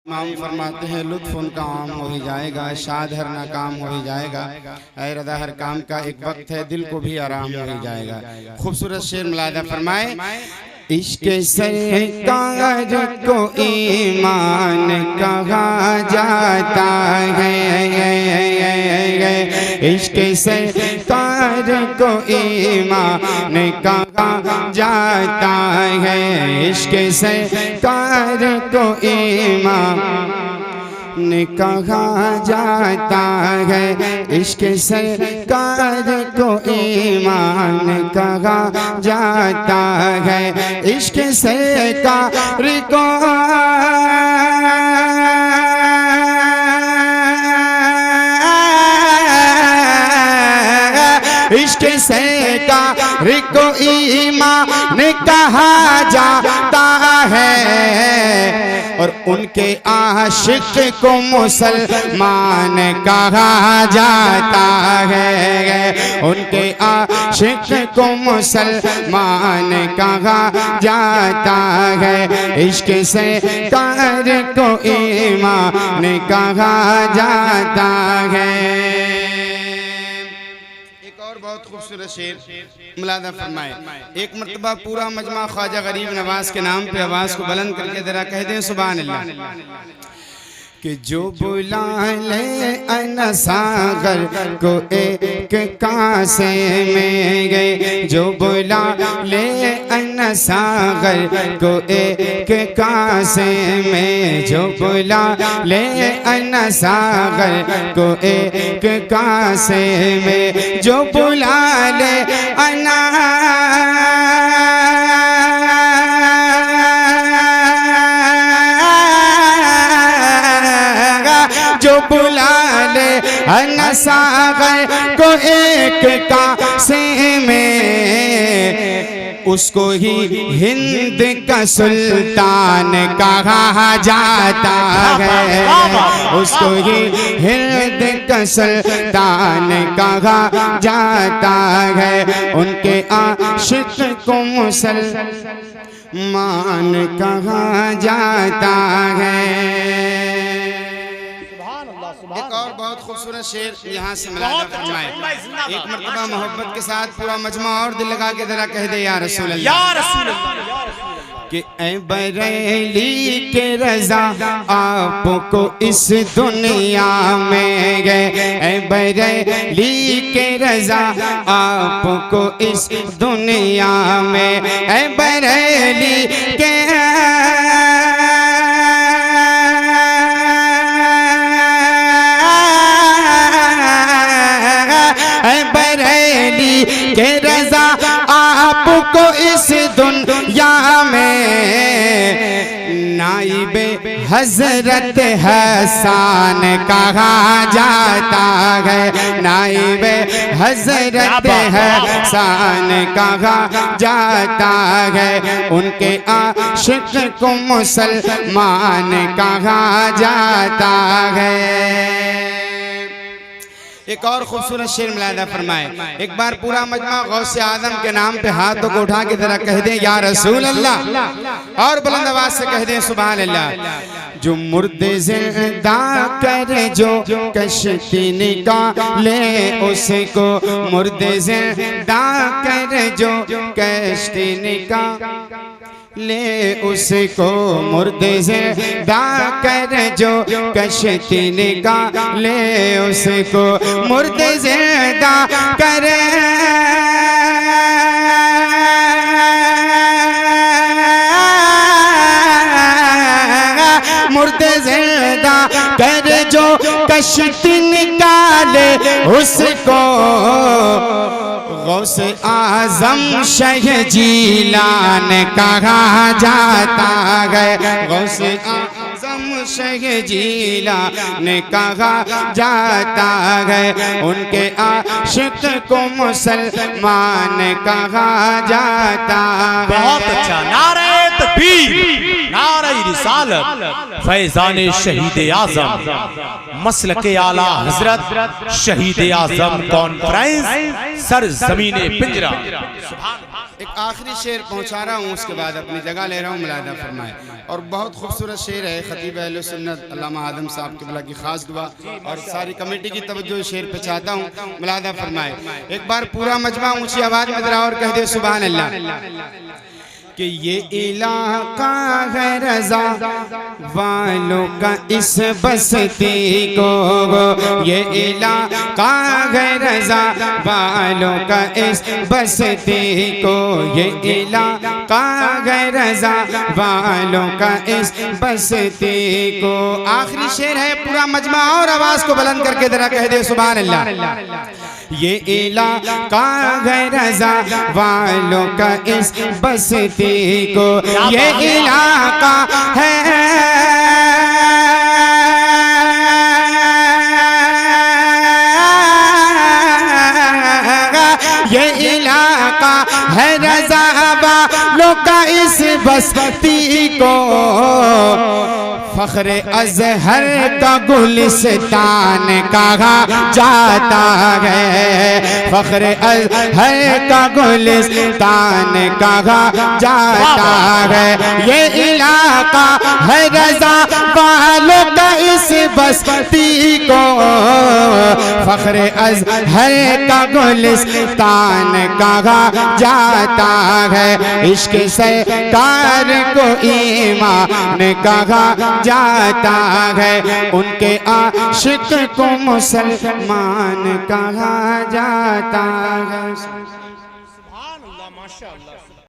इमाम फरमाते हैं लुत्फ उनका आम हो ही जाएगा, शाद हर नाकाम हो ही जाएगा, ऐ रदा हर काम का एक वक्त है, दिल को भी आराम हो ही जाएगा। खूबसूरत शेर मुलाहिदा फरमाए, इश्क सरकार को ईमान कहा जाता है, इश्क सरकार को ईमान कहा जाता है, इश्क सरकार को ईमान कहा जाता है, इश्क सरकार को ईमान कहा जाता है, इश्क सरकार को इश्क सरकार को ईमान कहा जाता है, और उनके आशिक को मुसलमान कहा जाता है, उनके आशिक को मुसलमान कहा जाता है, इश्क सरकार को ईमान कहा जाता है। बहुत खूबसूरत शेर मुलाहिदा फरमाए, एक मर्तबा पूरा मजमा ख्वाजा गरीब नवाज के नाम पे आवाज़ को बुलंद करके जरा कह दें सुभान अल्लाह, कि जो बुला ले अनसागर को एक कासे में गए, जो बुला ले अनसागर को एक कासे में, जो बुला ले अनसागर को एक कासे में, जो बुला ले अना जो बुला ले अनसागर को एक कासे में, उसको ही हिंद का सुल्तान कहा जाता है, उसको ही हिंद का सुल्तान कहा जाता है, उनके आशिक को मुसलमान कहा जाता है। एक और बहुत खूबसूरत शेर यहाँ से मुलाहिदा फरमाए, एक मर्तबा मोहब्बत के साथ पूरा मजमा और दिल लगा के जरा कह दे या रसूल अल्लाह, या रसूल अल्लाह, कि ऐ बरेली के रज़ा आपको इस दुनिया में गए, ऐ बरेली के रज़ा आपको इस दुनिया में, ऐ बरेली के के रज़ा आपको इस दुनिया में नाइबे हजरत हसन कहा जाता है, नाइबे हजरत हसन कहा जाता है, उनके आशिक को मुसलमान कहा जाता है। एक और खूबसूरत शेर मुलाहिदा फरमाए, एक बार पूरा मजमा गौसे आदम के नाम पे हाथों को उठा के जरा कह दें या रसूल अल्लाह, और बुलंद आवाज से कह दें सुभान अल्लाह। जो मुर्दे जिंदा करे जो कश्ती निकाले उसको, मुर्दे जिंदा करे जो कश्ती निकाले उसको, मुर्दे जिंदा करे जो कश्ती निकाले उसको, मुर्दे जिंदा करे मुर्दे जिंदा करे जो कश्ती निकाले उसको, गौसे आज़म शाह जीलान कहा जाता है, गौसे आज़म शाह जीलान कहा जाता है, उनके आशिक को मुसलमान कहा जाता है। बहुत अच्छा, नारे तकबीर, नारे रिसालत, फैज़ान शहीद आज़म, मसलके आला हजरत शहीद आज़म कॉन्फ्रेंस सर ज़मीने पिंजरा। एक आखिरी शेर पहुंचा रहा हूँ, उसके बाद अपनी जगह ले रहा हूँ, मुलाहिदा फरमाए। और बहुत खूबसूरत शेर है, खतीब अहले सुन्नत अल्लामा आदम साहब की भला की खास दुआ और सारी कमेटी की तवज्जो शेर पे चाहता हूँ, मुलाहिदा फरमाए। एक बार पूरा मजमा ऊंची आवाज में जरा और कह दे सुभान अल्लाह। कि ये इलाका है रजा वालों का इस बस्ती को, ये इलाका है रजा वालों का इस बस्ती को, ये इलाका है रजा वालों का इस बस्ती को। आखिरी शेर है, पूरा मजमा और आवाज को बुलंद करके जरा कह दे सुभान अल्लाह। ये इलाका है रजा वालों का इस बस्ती को, ये इलाका है ये इलाका है रजा वालों का इस बस्ती को। फख्रे अजहर का गुलिस्तान कहा जाता है, फख्रे अजहर का गुलिस्तान कहा जाता है। ये इलाका है रजा वालों का इस बस्ती को, फख्रे अजहर का गुलिस्तान कहा जाता है। इश्क सरकार को ईमान कहा जाता है, उनके आशिक को मुसलमान कहा जाता है।